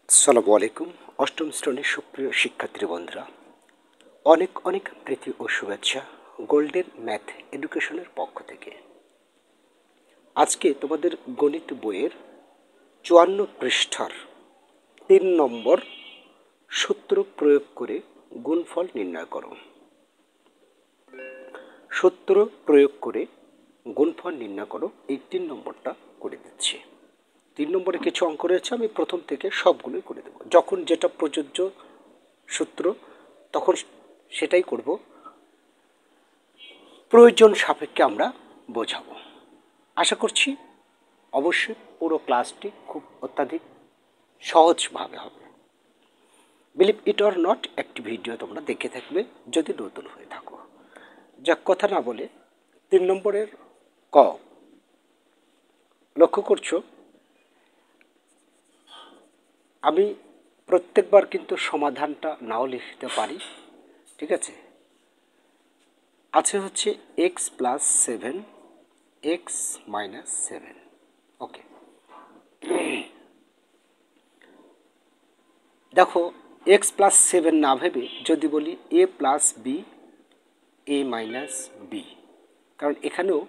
আসসালামু আলাইকুম। অষ্টম শ্রেণীর সুপ্রিয় শিক্ষার্থী বন্ধুরা, অনেক অনেক প্রীতি ও শুভেচ্ছা গোল্ডেন ম্যাথ এডুকেশনের পক্ষ থেকে। আজকে তোমাদের গণিত বইয়ের ৫৪ পৃষ্ঠার ৩ নম্বর সূত্র প্রয়োগ করে গুণফল নির্ণয় করো। সূত্র প্রয়োগ করে গুণফল নির্ণয় করো, এই ৩ নম্বরটা করে দিচ্ছি। ৩ নম্বরে কিছু অঙ্ক রয়েছে, আমি প্রথম থেকে সবগুলোই করে দেবো। যখন যেটা প্রযোজ্য সূত্র তখন সেটাই করব, প্রয়োজন সাপেক্ষে আমরা বোঝাবো। আশা করছি অবশ্যই পুরো ক্লাসটি খুব অত্যাধিক সহজভাবে হবে। বিলিভ ইট অর নট, একটি ভিডিও তোমরা দেখে থাকবে যদি নতুন হয়ে থাকো। যাক, কথা না বলে ৩ নম্বরের ক লক্ষ্য করছো, আমি প্রত্যেকবার কিন্তু সমাধানটা নাও লিখতে পারি, ঠিক আছে। আছে হচ্ছে এক্স প্লাস 7 এক্স মাইনাস 7, ওকে। দেখো, এক্স প্লাস 7 না ভেবে যদি বলি এ plus B A minus B, কারণ এখানেও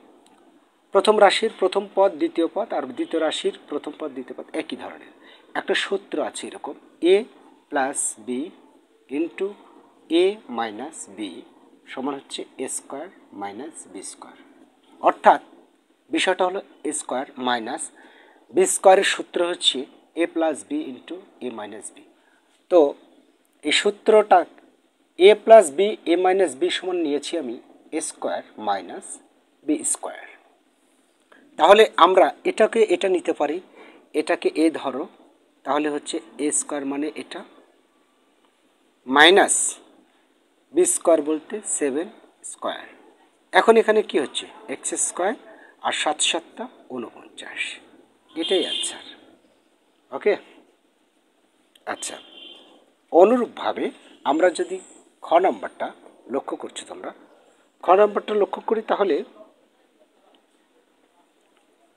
প্রথম রাশির প্রথম পদ দ্বিতীয় পদ আর দ্বিতীয় রাশির প্রথম পদ দ্বিতীয় পদ একই ধরনের একটা সূত্র আছে এরকম, এ প্লাস বি ইন্টু এ মাইনাস বি সমান হচ্ছে এ স্কোয়ার মাইনাস বি স্কোয়ার। অর্থাৎ বিষয়টা হলো এ স্কোয়ার মাইনাস বি স্কোয়ারের সূত্র হচ্ছে এ প্লাস বি ইন্টু এ মাইনাস বি। তো এই সূত্রটা এ plus B A minus B সমান নিয়েছি আমি এ স্কোয়ার মাইনাস বি স্কোয়ার। তাহলে আমরা এটাকে এটা নিতে পারি, এটাকে এ ধরো, তাহলে হচ্ছে এ স্কোয়ার মানে এটা মাইনাস বি স্কোয়ার বলতে 7 স্কোয়ার। এখন এখানে কি হচ্ছে এক্স স্কোয়ার আর 7 7 49, এটাই আনসার, ওকে। আচ্ছা, অনুরূপভাবে আমরা যদি খ নম্বরটা লক্ষ্য করছি, তোমরা খ নম্বরটা লক্ষ্য করি, তাহলে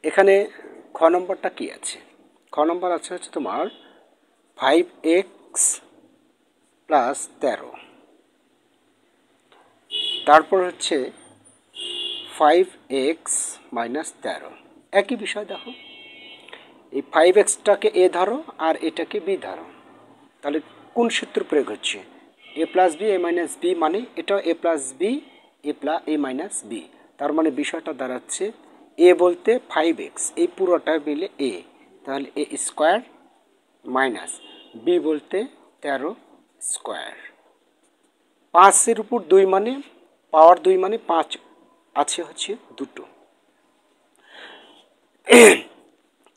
এখানে খ নম্বরটা কি আছে? খ নম্বর আছে হচ্ছে তোমার 5x প্লাস 13, তারপর হচ্ছে 5x মাইনাস 13। একই বিষয়, দেখো এই 5xটাকে এ ধরো আর এটাকে বি ধরো, তাহলে কোন সূত্র প্রয়োগ হচ্ছে? এ plus B A minus B, মানে এটা এ plus B A minus B. তার মানে বিষয়টা দাঁড়াচ্ছে এ বলতে 5x, এই পুরোটা মিলে এ, তাহলে এ স্কোয়ার মাইনাস বি বলতে 13 স্কোয়ার। 5-এর উপর 2 মানে পাওয়ার 2 মানে 5 আছে হচ্ছে দুটো,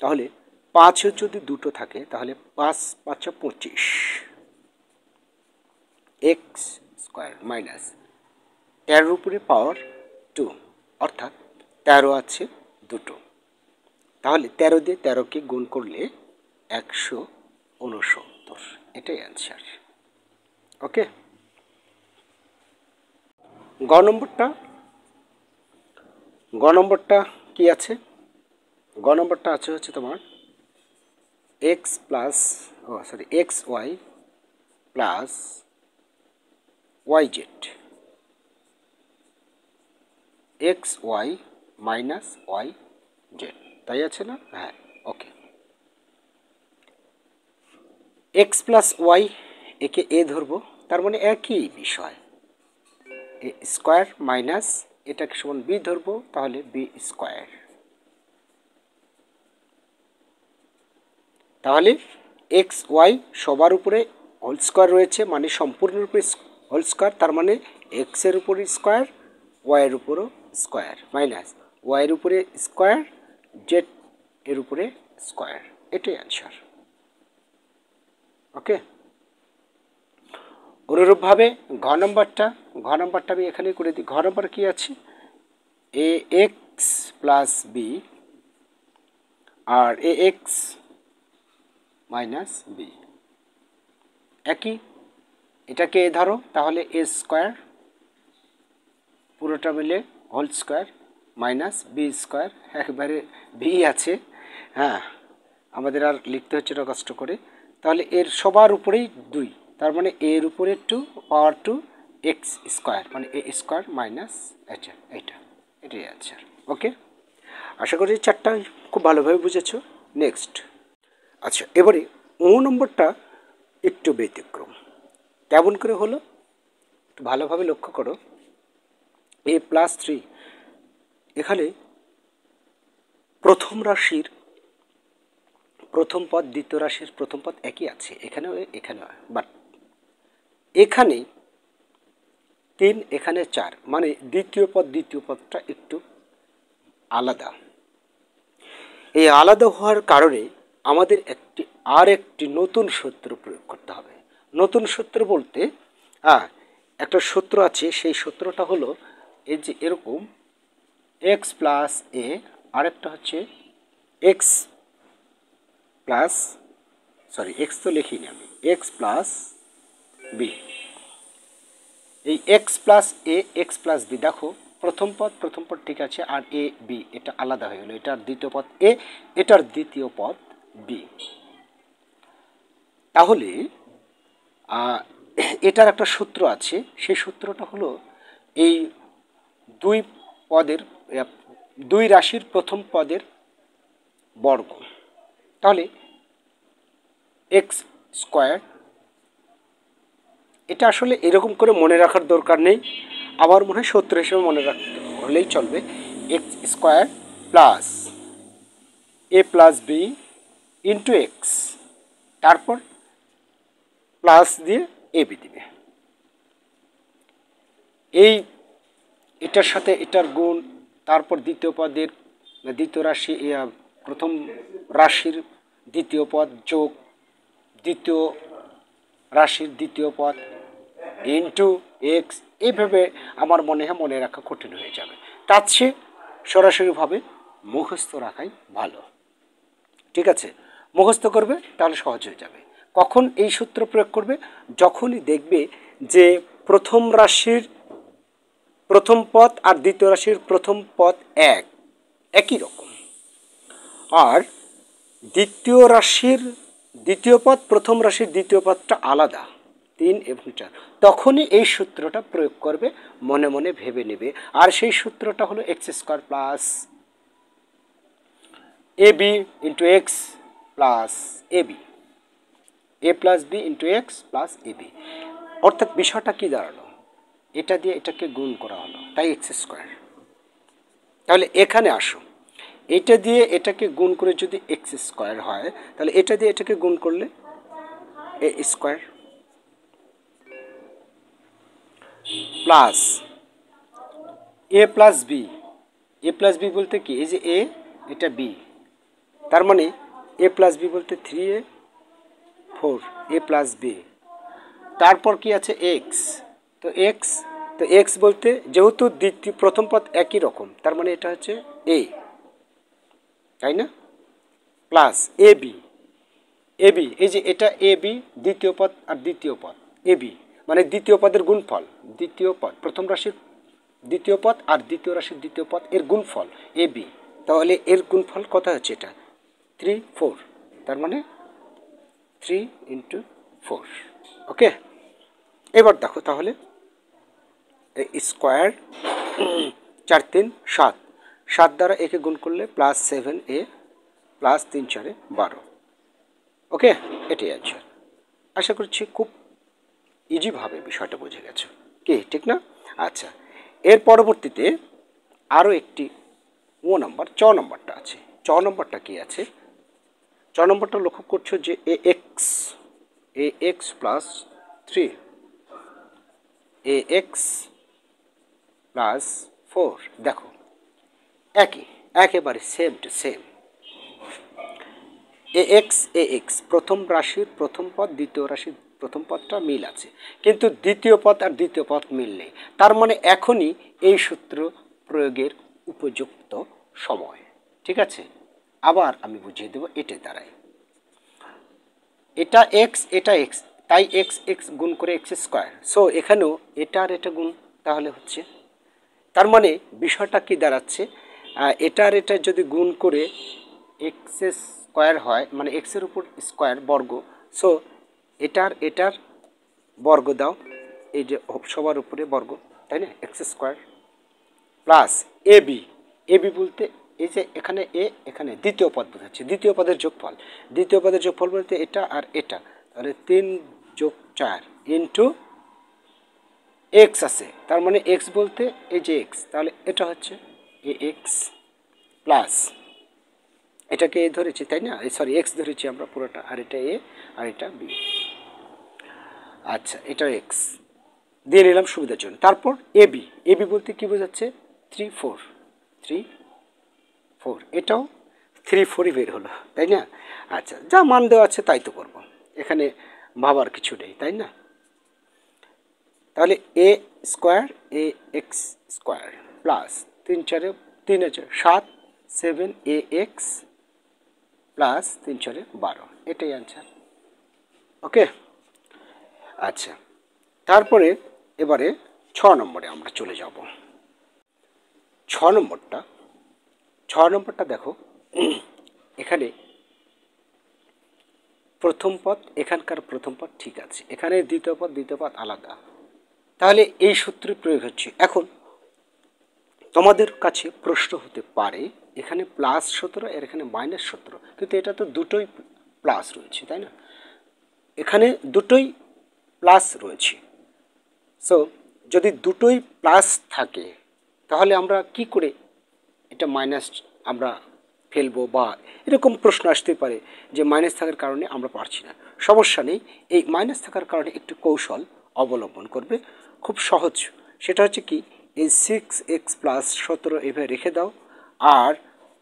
তাহলে 5 যদি দুটো থাকে তাহলে 5 5 25 এক্স স্কোয়ার মাইনাস 13 উপরে পাওয়ার 2, অর্থাৎ 13 আছে দুটো। তাহলে 13 দিয়ে 13কে গুণ করলে 169, এটাই অ্যান্সার, ওকে। গ নম্বরটা কি আছে? গ নম্বরটা আছে হচ্ছে তোমার x plus x y plus y z, x y minus y z, তাই আছে না? হ্যাঁ, ওকে। এক্স প্লাস ওয়াই, একে এ ধরবো, তার মানে একই বিষয়, এ স্কোয়ার মাইনাস এটাকে সমান বি ধরবো, তাহলে বি স্কোয়ার। তাহলে এক্স ওয়াই সবার উপরে হোল স্কোয়ার রয়েছে, মানে সম্পূর্ণরূপে হোল স্কোয়ার, তার মানে এক্সের উপরে স্কোয়ার ওয়াইয়ের উপরও স্কোয়ার মাইনাস ওয়াইয়ের উপরে স্কোয়ার জেড এর উপরে স্কোয়ার, এটাই অ্যান্সার, ওকে। অনুরূপভাবে ঘ নম্বরটা আমি এখানে করে দিই। ঘ নম্বর কী আছে? এ এক্স প্লাস বি আর এ এক্স মাইনাস বি, একই, এটাকে এ ধরো, তাহলে এ স্কোয়ার পুরোটা মিলে whole square minus B square, একবারে বি আছে, হ্যাঁ, আমাদের আর লিখতে হচ্ছে না কষ্ট করে। তাহলে এর সবার উপরেই 2, তার মানে এর উপরে 2 পাওয়ার 2 এক্স স্কোয়ার, মানে এ স্কোয়ার মাইনাস এটাই অ্যান্সার। ওকে, আশা করি চারটা খুব ভালোভাবে বুঝেছো। নেক্সট, আচ্ছা এবারে নম্বরটা একটু ব্যতিক্রম। কেমন করে হলো একটু ভালোভাবে লক্ষ্য করো। a+3, এখানে প্রথম রাশির প্রথম পদ দ্বিতীয় রাশির প্রথম পদ একই আছে, এখানেও বাট এখানে 3 এখানে 4, মানে দ্বিতীয় পদটা একটু আলাদা। এই আলাদা হওয়ার কারণে আমাদের একটি নতুন সূত্র প্রয়োগ করতে হবে। নতুন সূত্র বলতে একটা সূত্র আছে, সেই সূত্রটা হলো এই যে এরকম এক্স প্লাস এ, আরেকটা হচ্ছে এক্স তো লিখিনি আমি, এক্স প্লাস বি। এই এক্স প্লাস এ এক্স প্লাস বি, দেখো প্রথম পদ ঠিক আছে, আর এ বি এটা আলাদা হয়ে গেল, এটার দ্বিতীয় পদ এ, এটার দ্বিতীয় পদ বি। তাহলে এটার একটা সূত্র আছে, সেই সূত্রটা হলো এই দুই রাশির প্রথম পদের বর্গ। তাহলে এক্স স্কোয়ার, এটা আসলে এরকম করে মনে রাখার দরকার নেই, আমার মনে হয় সূত্র হিসেবে মনে রাখতে হলেই চলবে। এক্স স্কোয়ার প্লাস এ প্লাস বি ইন্টু এক্স, তারপর প্লাস দিয়ে এ বি দিবে। এটার সাথে এটার গুণ, তারপর দ্বিতীয় রাশি প্রথম রাশির দ্বিতীয় পদ যোগ দ্বিতীয় রাশির দ্বিতীয় পদ ইন্টু এক্স। এইভাবে আমার মনে হয় মনে রাখা কঠিন হয়ে যাবে, তার চেয়ে সরাসরিভাবে মুখস্থ রাখাই ভালো। ঠিক আছে, মুখস্থ করবে তাহলে সহজ হয়ে যাবে। কখন এই সূত্র প্রয়োগ করবে? যখনই দেখবে যে প্রথম রাশির প্রথম পদ আর দ্বিতীয় রাশির প্রথম পদ একই রকম, আর দ্বিতীয় রাশির দ্বিতীয় পদ প্রথম রাশির দ্বিতীয় পদটা আলাদা 3 এবং 4, তখনই এই সূত্রটা প্রয়োগ করবে, মনে মনে ভেবে নেবে। আর সেই সূত্রটা হলো X square plus A B into X plus A B, A plus B into X plus A B. অর্থাৎ বিষয়টা কি দাঁড়ালো, এটা দিয়ে এটাকে গুণ করা হলো, তাই এক্স স্কোয়ার। তাহলে এখানে আসো, এটা দিয়ে এটাকে গুণ করে যদি এক্স স্কোয়ার হয়, তাহলে এটা দিয়ে এটাকে গুণ করলে এ square plus A plus B. A plus B বলতে কি, এই যে এ, এটা বি, তার মানে এ প্লাস বি বলতে 3a 4 এ প্লাস বি। তারপর কি আছে এক্স, তো এক্স বলতে যেহেতু প্রথম পদ একই রকম, তার মানে এটা হচ্ছে এ, তাই না, প্লাস এ বি। এই যে এটা এ বি, দ্বিতীয় পদ আর দ্বিতীয় পদ এ বি, মানে দ্বিতীয় পদের গুণফল, দ্বিতীয় পদ প্রথম রাশির দ্বিতীয় পদ আর দ্বিতীয় রাশির দ্বিতীয় পদ এর গুণফল এ বি। তাহলে এর গুণফল কত হচ্ছে, এটা 3 4, তার মানে 3 ইন্টু 4। ওকে, এবার দেখো তাহলে স্কোয়ার 4 3 7, 7 দ্বারা একে গুণ করলে প্লাস 7a প্লাস 3 4 12। ওকে, এটাই আছে। আশা করছি খুব ইজিভাবে বিষয়টা বুঝে গেছো কি, ঠিক না? আচ্ছা, এর পরবর্তীতে আরও একটি চ নম্বরটা আছে। চ নম্বরটা কি আছে? চ নম্বরটা লক্ষ্য করছো যে এ এক্স প্লাস 3, এ এক্স প্লাস 4, দেখো একেবারে same to same. A x প্রথম রাশির প্রথম পদ দ্বিতীয় রাশির প্রথম পদটা মিল আছে, কিন্তু দ্বিতীয় পদ আর দ্বিতীয় পদ মিল নেই। তার মানে এখনই এই সূত্র প্রয়োগের উপযুক্ত সময়। ঠিক আছে, আবার আমি বুঝিয়ে দেবো। এটা দ্বারাই এটা এক্স, তাই এক্স গুণ করে এক্স স্কোয়ার। সো এখানেও এটা আর এটা গুণ, তাহলে হচ্ছে, তার মানে বিষয়টা কি দাঁড়াচ্ছে, এটা যদি গুণ করে এক্স স্কোয়ার হয়, মানে এক্সের উপর স্কোয়ার বর্গ, সো এটার বর্গ দাও, এই যে সবার উপরে বর্গ, তাই না, এক্স স্কোয়ার প্লাস এবি বলতে এই যে এখানে এখানে দ্বিতীয় পদ বোঝাচ্ছে, দ্বিতীয় পদের যোগফল, দ্বিতীয় পদের যোগফল বলতে এটা আর এটা, তাহলে 3 + 4 ইন্টু এক্স আছে, তার মানে এক্স বলতে এই যে এক্স, তাহলে এটা হচ্ছে এ এক্স প্লাস এটাকে এ ধরেছি, তাই না, সরি এক্স ধরেছি আমরা পুরোটা, আর এটা এ আর এটা বি। আচ্ছা, এটা এক্স দিয়ে নিলাম সুবিধার জন্য। তারপর এবি বলতে কি বোঝাচ্ছে 3 4, এটাও 3 4ই বের হলো, তাই না। আচ্ছা, যা মান দেওয়া আছে তাই তো করব, এখানে ভাবার কিছু নেই, তাই না। তাহলে a square A x square plus 3 4 3 7 7 A x plus 3 4 12, এটাই অ্যান্সার। ওকে। আচ্ছা, তারপরে এবারে 6 নম্বরে আমরা চলে যাব। 6 নম্বরটা দেখো, এখানে প্রথম পদ, এখানকার প্রথম পদ ঠিক আছে, এখানে দ্বিতীয় পদ আলাদা, তাহলে এই সূত্রে প্রয়োগ হচ্ছে। এখন তোমাদের কাছে প্রশ্ন হতে পারে, এখানে +17 এর এখানে -17, কিন্তু এটা তো দুটোই প্লাস রয়েছে, তাই না, এখানে দুটোই প্লাস রয়েছে। সো যদি দুটোই প্লাস থাকে তাহলে আমরা কি করে এটা মাইনাস আমরা ফেলবো, বা এরকম প্রশ্ন আসতে পারে যে মাইনাস থাকার কারণে আমরা পারছি না। সমস্যা নেই, এই মাইনাস থাকার কারণে একটু কৌশল অবলম্বন করবে, খুব সহজ। সেটা হচ্ছে কি, এই 6x + 17 এভাবে রেখে দাও, আর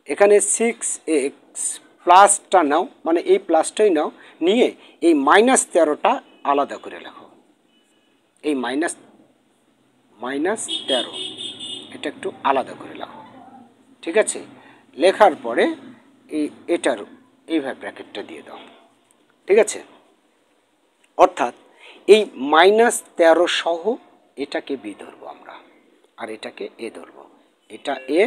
এখানে 6x প্লাসটা নাও, মানে এই প্লাসটাই নাও, নিয়ে এই -13টা আলাদা করে লেখো। এই -13 এটা একটু আলাদা করে লেখো, ঠিক আছে। লেখার পরে এটার এইভাবে ব্র্যাকেটটা দিয়ে দাও, ঠিক আছে। অর্থাৎ এই -13 সহ এটাকে বি ধরবো আমরা, আর এটাকে এ ধরবো, এটা এ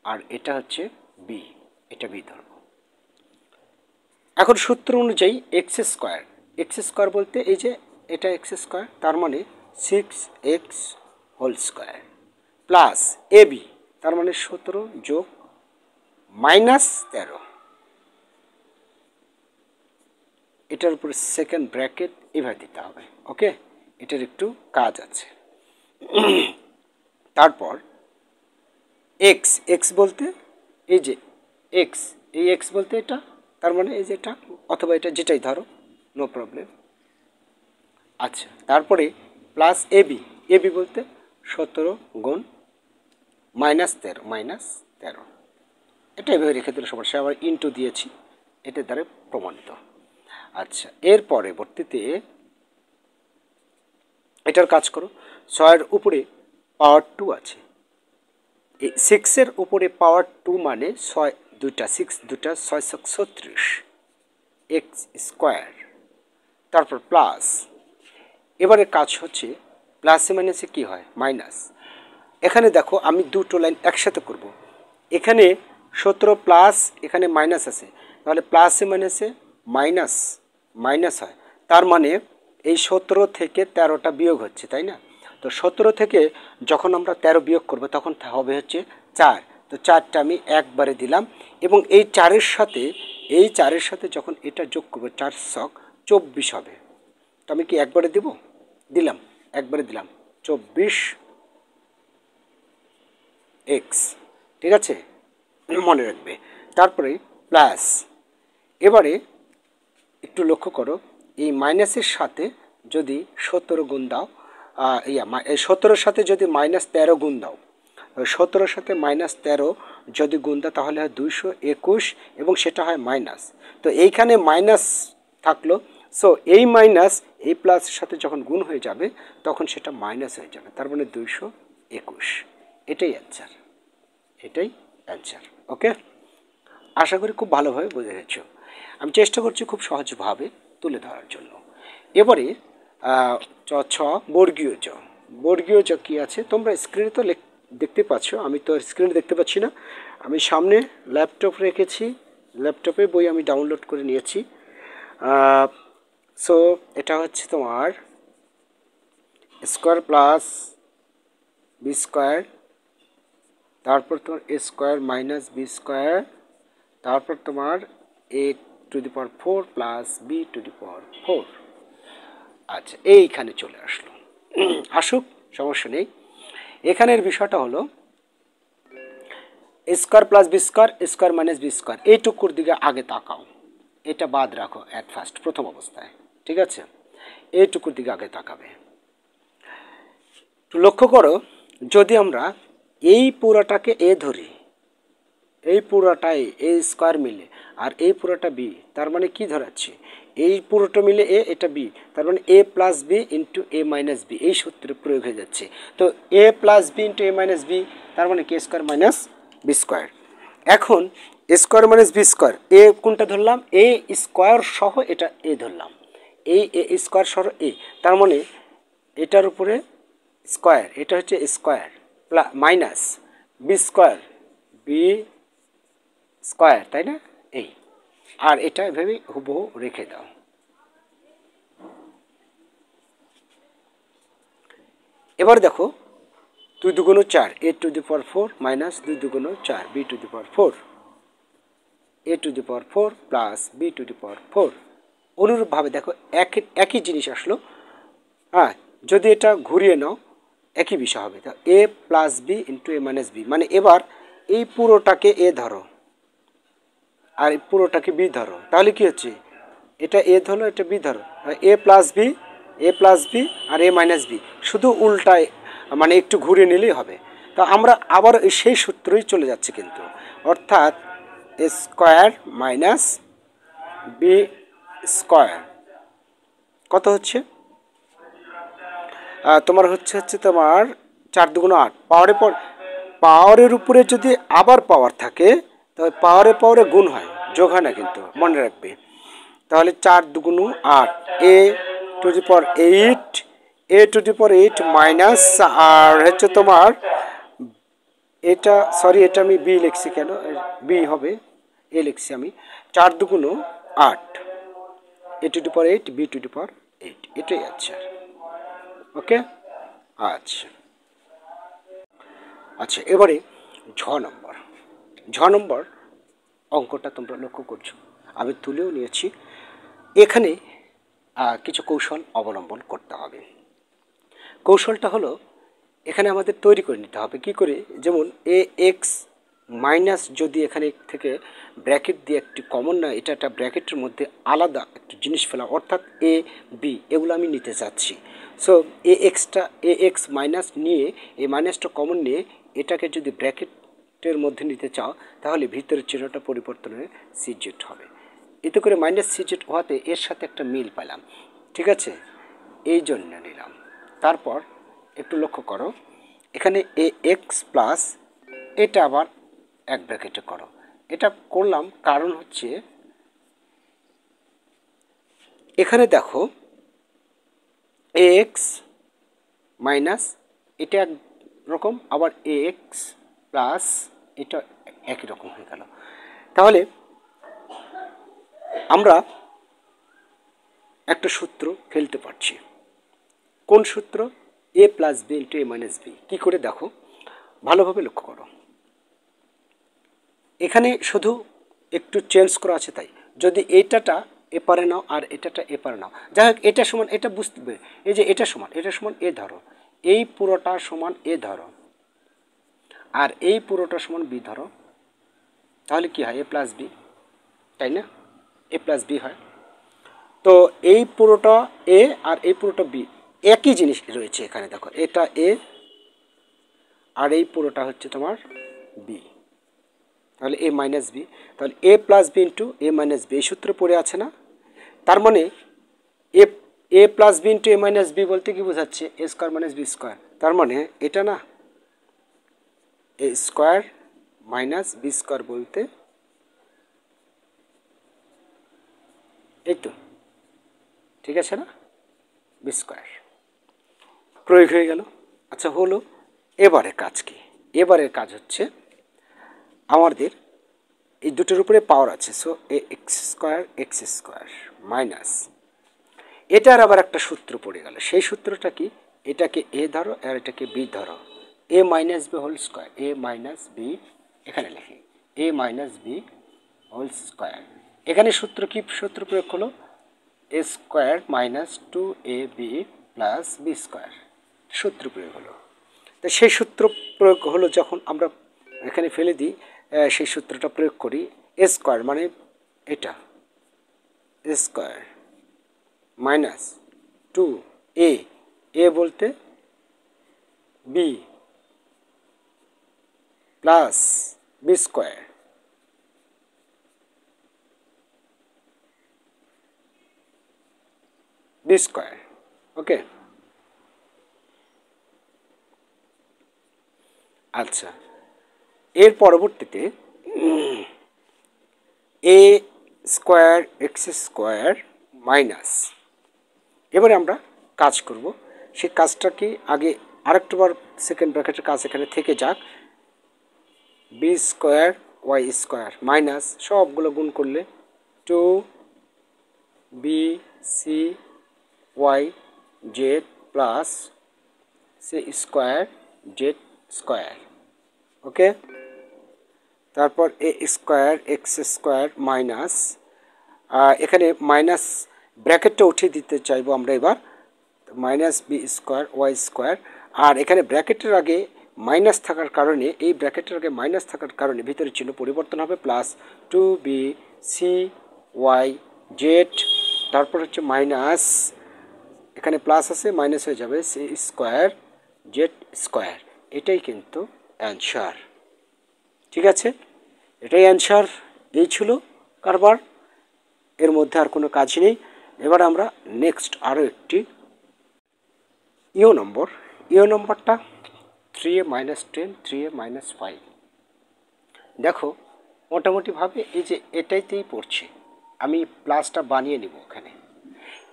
আর এটা হচ্ছে বি, এটা বি ধরবো। এখন সূত্র অনুযায়ী এক্স স্কোয়ার বলতে এই যে এটা এক্স স্কোয়ার, তার মানে 6x whole square plus AB, তার মানে 17 যোগ -13, এটার উপরে সেকেন্ড ব্র্যাকেট এভাবে দিতে হবে। ওকে, এটার একটু কাজ আছে। তারপর এক্স বলতে এই যে এক্স, এই এক্স বলতে এটা, তার মানে এই যে এটা, অথবা এটা যেটাই ধরো, নো প্রবলেম। আচ্ছা, তারপরে প্লাস এবি বলতে 17 গুণ -13, এটা এভাবে রেখে দিলে সমস্যা, আবার ইনটু দিয়েছি, এটা দ্বারা প্রমাণিত। আচ্ছা, এর পরবর্তীতে এটার কাজ করো, 6-এর উপরে পাওয়ার 2 আছে, এই 6-এর উপরে পাওয়ার 2 মানে 6 দুইটা, 6 দুটা, 6 × 36 এক্স স্কোয়ার, তারপর প্লাস, এবারে কাজ হচ্ছে প্লাসে মাইনাসে কি হয় মাইনাস। এখানে দেখো আমি দুটো লাইন একসাথে করব, এখানে 17 প্লাস এখানে মাইনাস আছে, তাহলে প্লাসে মাইনাসে মাইনাস হয়, তার মানে এই 17 থেকে 13টা বিয়োগ হচ্ছে, তাই না। তো 17 থেকে যখন আমরা 13 বিয়োগ করব তখন হবে হচ্ছে 4, তো 4টা আমি একবারে দিলাম, এবং এই 4-এর সাথে যখন এটা যোগ করবো 4 × 24 হবে, তো আমি কি একবারে একবারে দিলাম 24x, ঠিক আছে, মনে রাখবে। তারপরে প্লাস, এবারে একটু লক্ষ্য করো, এই মাইনাসের সাথে যদি 17 গুণ দাও, 17-এর সাথে যদি -13 গুণ দাও, 17-এর সাথে -13 যদি গুণ দাও তাহলে হয় 221, এবং সেটা হয় মাইনাস। তো এইখানে মাইনাস থাকলো, সো এই মাইনাস এই প্লাসের সাথে যখন গুণ হয়ে যাবে তখন সেটা মাইনাস হয়ে যাবে, তার মানে 221, এটাই অ্যান্সার। ওকে, আশা করি খুব ভালোভাবে বুঝে গেছো। আমি চেষ্টা করছি খুব সহজভাবে তুলে ধরার জন্য। এবারে বর্গীয় চ কী আছে তোমরা স্ক্রিনে তো দেখতে পাচ্ছ, আমি তো স্ক্রিনে দেখতে পাচ্ছি না, আমি সামনে ল্যাপটপ রেখেছি, ল্যাপটপে বই আমি ডাউনলোড করে নিয়েছি। সো এটা হচ্ছে তোমার স্কোয়ার প্লাস বি স্কোয়ার, তারপর তোমার A square minus B square, তারপর তোমার A to the power 4 plus B to the power 4। আচ্ছা, এইখানে চলে আসলো। আসুক, সমস্যা নেই। এখানের বিষয়টা হলো square plus B square, square minus B square, এইটুকুর দিকে আগে তাকাও, এটা বাদ রাখো অ্যাট ফার্স্ট, প্রথম অবস্থায়, ঠিক আছে? এইটুকুর দিকে আগে তাকাবে। তো লক্ষ্য করো, যদি আমরা এই পুরাটাকে এ ধরি, এই পুরোটাই এ স্কোয়ার মিলে আর এই পুরোটা বি, তার মানে কি ধরাচ্ছে, এই পুরোটা মিলে এ, এটা বি, তার মানে এ প্লাস বি ইন্টু এ মাইনাস বি, এই সূত্রে প্রয়োগ হয়ে যাচ্ছে। তো এ প্লাস বি ইন্টু এ মাইনাস বি, তার মানে কে স্কোয়ার মাইনাস বি স্কোয়ার। এখন স্কোয়ার মাইনাস বি স্কোয়ার, এ কোনটা ধরলাম, এ স্কোয়ার সহ এটা এ ধরলাম, এই এ স্কোয়ার সহ এ, তার মানে এটার উপরে স্কোয়ার, এটা হচ্ছে square plus minus B square, B square, তাই না? এই, আর এটা এভাবে হুবহু রেখে দাও। এবার দেখো 2 দুগুণ 4, A to the power 4 minus 2 দুগুণ 4, B to the power 4, A to the power 4 plus B to the power 4। অনুরূপভাবে দেখো একই জিনিস আসলো। হ্যাঁ, যদি এটা ঘুরিয়ে নাও একই বিষয় হবে। তা এ প্লাস বি ইন্টু এ মাইনাস বি, মানে এবার এই পুরোটাকে এ ধরো আর এই পুরোটাকে বি ধরো, তাহলে কি হচ্ছে, এটা এ ধরো, এটা বি ধরো, এ plus B, A plus b আর এ মাইনাস বি, শুধু উল্টায় মানে একটু ঘুরিয়ে নিলেই হবে। তো আমরা আবার সেই সূত্রই চলে যাচ্ছে কিন্তু, অর্থাৎ এ স্কোয়ার মাইনাস বি স্কোয়ার কত হচ্ছে, তোমার হচ্ছে তোমার 4 দুগুণ 8, পাওয়ারের পর পাওয়ারের উপরে যদি আবার পাওয়ার থাকে তবে পাওয়ারে পাওয়ারে গুণ হয়, যোগ হয় না কিন্তু, মনে রাখবে। তাহলে 4 দুগুণ 8, A to the power 8, A to the power 8 minus, আর হচ্ছে তোমার এটা, সরি এটা আমি বি লিখছি, কেন বি হবে, এ লিখছি আমি, 4 দুগুণ 8, A to the power 8, B to the power 8, এটাই আছে। ওকে, আচ্ছা আচ্ছা, এবারে ঝ নম্বর অঙ্কটা তোমরা লক্ষ্য করছো, আমি তুলেও নিয়েছি। এখানে কিছু কৌশল অবলম্বন করতে হবে। কৌশলটা হলো, এখানে আমাদের তৈরি করে নিতে হবে কি করে, যেমন এ এক্স মাইনাস, যদি এখানে থেকে ব্র্যাকেট দিয়ে একটি কমন না, এটা একটা ব্র্যাকেটের মধ্যে আলাদা একটি জিনিস ফেলা, অর্থাৎ এ বি এগুলো আমি নিতে চাচ্ছি। সো এ এক্স মাইনাস নিয়ে, এই মাইনাসটা কমন নিয়ে এটাকে যদি ব্র্যাকেটের মধ্যে নিতে চাও, তাহলে ভিতরের চিহ্নটা পরিবর্তন হয়ে সিজেট হবে। এতে করে মাইনাস সিজেট হওয়াতে এর সাথে একটা মিল পেলাম, ঠিক আছে, এই জন্য নিলাম। তারপর একটু লক্ষ্য করো, এখানে এ এক্স প্লাস, এটা আবার এক ব্র্যাকেটে করো। এটা করলাম কারণ হচ্ছে, এখানে দেখো এ এক্স মাইনাস এটা এক রকম, আবার এ এক্স প্লাস এটা একই রকম হয়ে গেল। তাহলে আমরা একটা সূত্র ফেলতে পারছি। কোন সূত্র, এ প্লাস বি ইন্টু এ মাইনাস বি। কী করে দেখো, ভালোভাবে লক্ষ্য করো, এখানে শুধু একটু চেঞ্জ করা আছে, তাই যদি এইটাটা এপারে নাও আর এটাটা এপারে নাও, যাই হোক এটা সমান, এটা বুঝতে হবে, এই যে এটা সমান এ ধরো, এই পুরোটা সমান এ ধরো, আর এই পুরোটা সমান বি ধরো, তাহলে কি হয়, এ প্লাস বি, তাই না, এ প্লাস বি হয়। তো এই পুরোটা এ আর এই পুরোটা বি, একই জিনিস রয়েছে এখানে, দেখো এটা এ আর এই পুরোটা হচ্ছে তোমার বি, তাহলে এ মাইনাস বি, তাহলে এ প্লাস বি ইন্টু এ মাইনাস বি, এই সূত্রে পড়ে আছে না। তার মানে এ এ প্লাস বি ইন্টু এ মাইনাস বি বলতে কি বোঝাচ্ছে, এ স্কোয়ার মাইনাস বি স্কোয়ার, তার মানে এটা না, এ স্কোয়ার মাইনাস বি স্কোয়ার বলতে এই তো, ঠিক আছে না, বি স্কোয়ার প্রয়োগ হয়ে গেল। আচ্ছা হলো, এবারে কাজ কি, এবারের কাজ হচ্ছে আমাদের এই দুটোর উপরে পাওয়ার আছে, সো এক্স স্কোয়ার মাইনাস, এটার আবার একটা সূত্র পড়ে গেল। সেই সূত্রটা কি, এটাকে এ ধরো আর এটাকে বি ধরো, A minus B whole square, A minus B, এখানে লিখি A minus B whole square. এখানে সূত্র কি সূত্র প্রয়োগ হলো, A square minus 2ab plus B square, সূত্র প্রয়োগ হলো। তো সেই সূত্র প্রয়োগ হলো যখন আমরা এখানে ফেলে দিই, সেই সূত্রটা প্রয়োগ করি, এ স্কোয়ার মানে এটা এ স্কোয়ার মাইনাস 2a, এ বলতে B plus B square, B square. Okay, আচ্ছা, এর পরবর্তীতে A square X square minus, এবারে আমরা কাজ করব। সেই কাজটা কি, আগে আরেকটাবার সেকেন্ড ব্র্যাকেটের কাজ এখানে থেকে যাক, B square Y square minus সবগুলো গুণ করলে 2 B C Y Z plus C square Z square. Okay, তারপর A square X square minus, এখানে মাইনাস ব্র্যাকেটটা উঠিয়ে দিতে চাইবো আমরা এবার, minus B square Y square, আর এখানে ব্র্যাকেটের আগে মাইনাস থাকার কারণে, এই ব্র্যাকেটের আগে মাইনাস থাকার কারণে ভিতরের চিহ্ন পরিবর্তন হবে, প্লাস 2বি সি ওয়াই জেড, তারপর হচ্ছে মাইনাস, এখানে প্লাস আছে মাইনাস হয়ে যাবে সি স্কোয়ার জেড স্কোয়ার। এটাই কিন্তু অ্যান্সার। ঠিক আছে, এটাই অ্যান্সার। এই ছিল কারবার, এর মধ্যে আর কোনো কাজ নেই। এবার আমরা নেক্সট আরও একটি ইও নম্বরটা 3a মাইনাস 10 3a মাইনাস 5। দেখো মোটামুটিভাবে এই যে এটাইতেই পড়ছে, আমি প্লাসটা বানিয়ে নিব।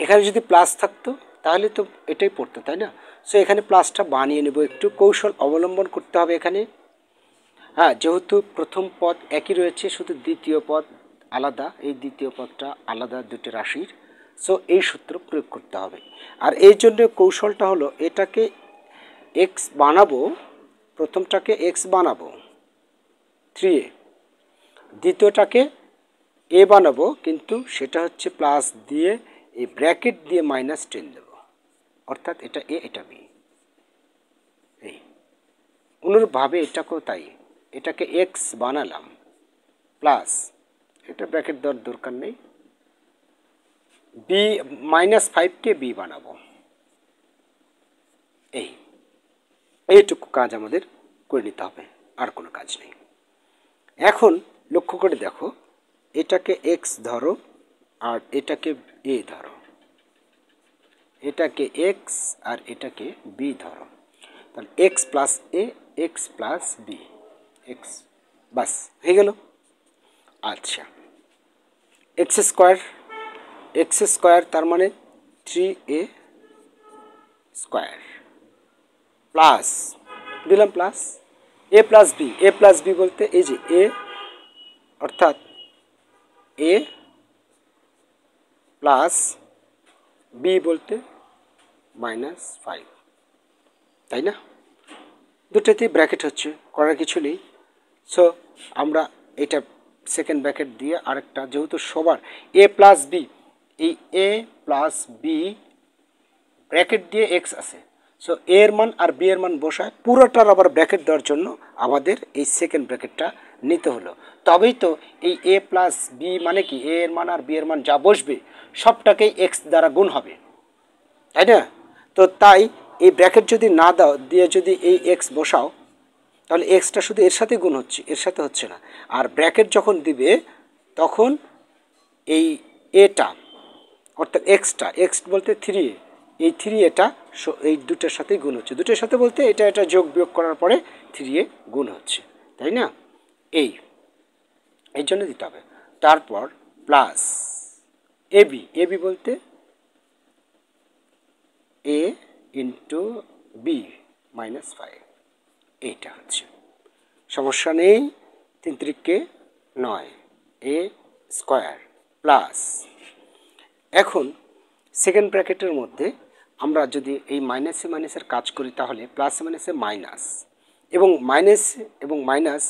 এখানে যদি প্লাস থাকতো তাহলে তো এটাই পড়তো, তাই না? সো এখানে প্লাসটা বানিয়ে নেব, একটু কৌশল অবলম্বন করতে হবে এখানে। হ্যাঁ, যেহেতু প্রথম পদ একই রয়েছে, শুধু দ্বিতীয় পদ আলাদা, এই দ্বিতীয় পদটা আলাদা দুটো রাশির, সো এই সূত্র প্রয়োগ করতে হবে। আর এই জন্য কৌশলটা হলো, এটাকে এক্স বানাবো, প্রথমটাকে এক্স বানাবো 3a, দ্বিতীয়টাকে এ বানাবো, কিন্তু সেটা হচ্ছে প্লাস দিয়ে এই ব্র্যাকেট দিয়ে মাইনাস 10 দেবো, অর্থাৎ এটা এ এটা বি। এই অনুরূপভাবে এটাকেও তাই, এটাকে এক্স বানালাম প্লাস, এটা ব্র্যাকেট দেওয়ার দরকার নেই, বি মাইনাস 5কে বি বানাবো। এইটুকু কাজ আমাদের করে নিতে হবে, আর কোনো কাজ নেই। এখন লক্ষ্য করে দেখো, এটাকে এক্স ধরো আর এটাকে এ ধরো, এটাকে এক্স আর এটাকে বি ধরো, তাহলে এক্স প্লাস এ এক্স প্লাস বি এক্স, বাস হয়ে গেল। আচ্ছা, এক্স স্কোয়ার তার মানে 3a স্কোয়ার প্লাস দিলাম প্লাস এ প্লাস বি বলতে এই যে এ, অর্থাৎ এ প্লাস বি বলতে মাইনাস 5, তাই না? দুটোতেই ব্র্যাকেট হচ্ছে, করার কিছু নেই। সো আমরা এটা সেকেন্ড ব্র্যাকেট দিয়ে আরেকটা, যেহেতু সবার এ প্লাস বি, এই এ প্লাস বি ব্র্যাকেট দিয়ে এক্স আছে, সো এর মান আর বি এর মান বসায় পুরোটার আবার ব্র্যাকেট দেওয়ার জন্য আমাদের এই সেকেন্ড ব্র্যাকেটটা নিতে হলো। তবেই তো এই এ প্লাস বি মানে কি, এ এর মান আর বি এর মান যা বসবে সবটাকেই এক্স দ্বারা গুণ হবে, তাই না? তো তাই এই ব্র্যাকেট যদি না দাও, দিয়ে যদি এই এক্স বসাও, তাহলে এক্সটা শুধু এর সাথে গুণ হচ্ছে, এর সাথে হচ্ছে না। আর ব্র্যাকেট যখন দিবে তখন এই এটা, অর্থাৎ এক্স বলতে 3a, এই 3a এই দুটোর সাথেই গুণ হচ্ছে, দুটোর সাথে বলতে এটা যোগ বিয়োগ করার পরে 3a গুণ হচ্ছে, তাই না? এই জন্য দিতে হবে। তারপর প্লাস এবি বলতে এ ইন্টু বি মাইনাস 5, এইটা হচ্ছে, সমস্যা নেই, 3 3কে 9 এ স্কোয়ার প্লাস, এখন সেকেন্ড ব্র্যাকেটের মধ্যে আমরা যদি এই মাইনাসে মাইনাসের কাজ করি তাহলে প্লাসে মাইনাসে মাইনাস, এবং মাইনাস এবং মাইনাস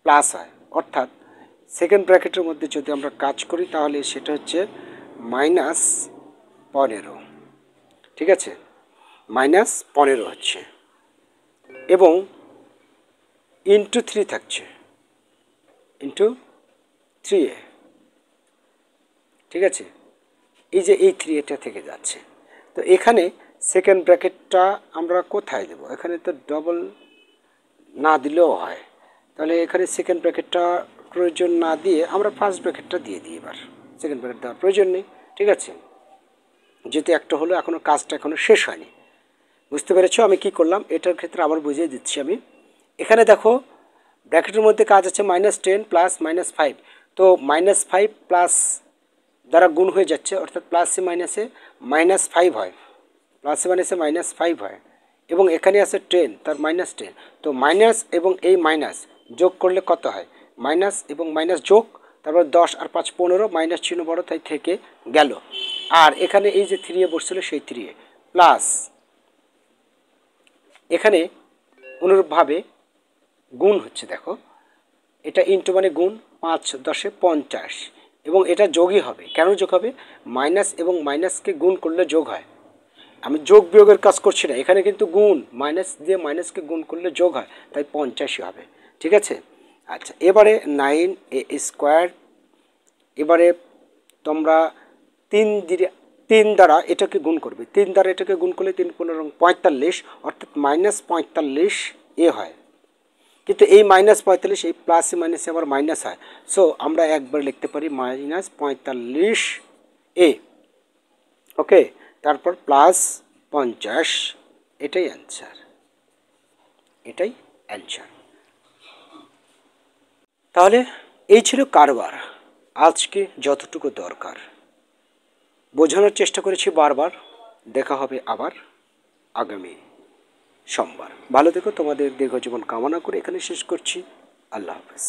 প্লাস হয়, অর্থাৎ সেকেন্ড ব্র্যাকেটের মধ্যে যদি আমরা কাজ করি তাহলে সেটা হচ্ছে -15, ঠিক আছে, -15 হচ্ছে, এবং ইন্টু 3 থাকছে, ইন্টু 3a, ঠিক আছে, এই যে এই 3a থেকে যাচ্ছে। তো এখানে সেকেন্ড ব্র্যাকেটটা আমরা কোথায় দেব? এখানে তো ডবল না দিলেও হয়, তাহলে এখানে সেকেন্ড ব্র্যাকেটটা প্রয়োজন না দিয়ে আমরা ফার্স্ট ব্র্যাকেটটা দিয়ে দিই। এবার সেকেন্ড ব্র্যাকেট দেওয়ার প্রয়োজন নেই, ঠিক আছে, যেহেতু একটা হলো, এখনও কাজটা এখনও শেষ হয়নি। বুঝতে পেরেছো আমি কি করলাম? এটার ক্ষেত্রে আবার বুঝিয়ে দিচ্ছি আমি। এখানে দেখো ব্র্যাকেটের মধ্যে কাজ আছে -10 প্লাস -5, তো -5 প্লাস দ্বারা গুণ হয়ে যাচ্ছে, অর্থাৎ প্লাসে মাইনাসে -5 হয়, প্লাসে মাইনাসে -5 হয়, এবং এখানে আছে 10, তার -10, তো মাইনাস এবং এই মাইনাস যোগ করলে কত হয়? মাইনাস এবং মাইনাস যোগ, তারপর 10 আর 5 15, মাইনাস চিহ্ন বড় তাই থেকে গেল, আর এখানে এই যে 3a বসছিল সেই 3a প্লাস, এখানে অনুরূপভাবে গুণ হচ্ছে, দেখো এটা ইন্টু মানে গুণ, 5 10 50, এবং এটা যোগই হবে। কেন যোগ হবে? মাইনাস এবং মাইনাসকে গুণ করলে যোগ হয়, আমি যোগ বিয়োগের কাজ করছি না, এখানে কিন্তু গুণ, মাইনাস দিয়ে মাইনাসকে গুণ করলে যোগ হয়, তাই 50 হবে, ঠিক আছে। আচ্ছা, এবারে 9a স্কোয়ার, এবারে তোমরা 3 দ্বারা এটাকে গুণ করবে, 3 দ্বারা এটাকে গুণ করলে 3 15 45, অর্থাৎ -45a হয়, কিন্তু এই -45 এই প্লাসে মাইনাসে আবার মাইনাস হয়, সো আমরা একবার লিখতে পারি -45a, ওকে, তারপর প্লাস 50, এটাই অ্যান্সার, এটাই অ্যান্সার। তাহলে এই ছিল কারবার, আজকে যতটুকু দরকার বোঝানোর চেষ্টা করেছি বারবার। দেখা হবে আবার আগামী সোমবার। ভালো থেকো, তোমাদের দীর্ঘজীবন কামনা করে এখানে শেষ করছি। আল্লাহ হাফেজ।